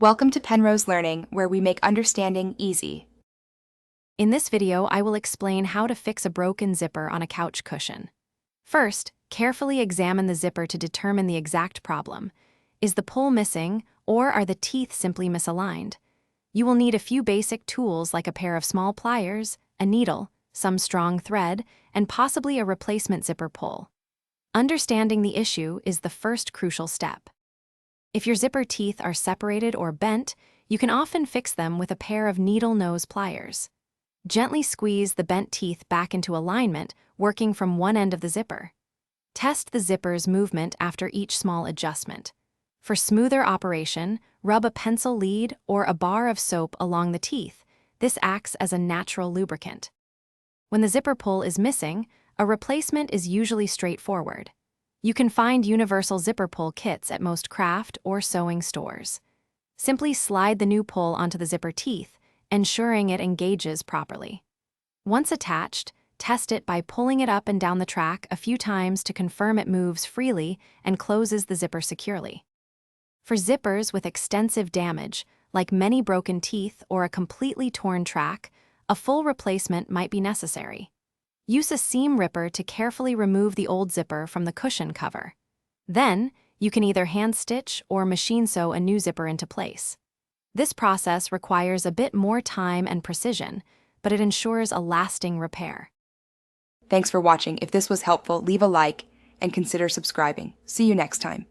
Welcome to Penrose Learning, where we make understanding easy. In this video, I will explain how to fix a broken zipper on a couch cushion. First, carefully examine the zipper to determine the exact problem. Is the pull missing, or are the teeth simply misaligned? You will need a few basic tools like a pair of small pliers, a needle, some strong thread, and possibly a replacement zipper pull. Understanding the issue is the first crucial step. If your zipper teeth are separated or bent, you can often fix them with a pair of needle nose pliers. Gently squeeze the bent teeth back into alignment, working from one end of the zipper. Test the zipper's movement after each small adjustment. For smoother operation, rub a pencil lead or a bar of soap along the teeth. This acts as a natural lubricant. When the zipper pull is missing, a replacement is usually straightforward. You can find universal zipper pull kits at most craft or sewing stores. Simply slide the new pull onto the zipper teeth, ensuring it engages properly. Once attached, test it by pulling it up and down the track a few times to confirm it moves freely and closes the zipper securely. For zippers with extensive damage, like many broken teeth or a completely torn track, a full replacement might be necessary. Use a seam ripper to carefully remove the old zipper from the cushion cover. Then, you can either hand-stitch or machine sew a new zipper into place. This process requires a bit more time and precision, but it ensures a lasting repair. Thanks for watching. If this was helpful, leave a like and consider subscribing. See you next time.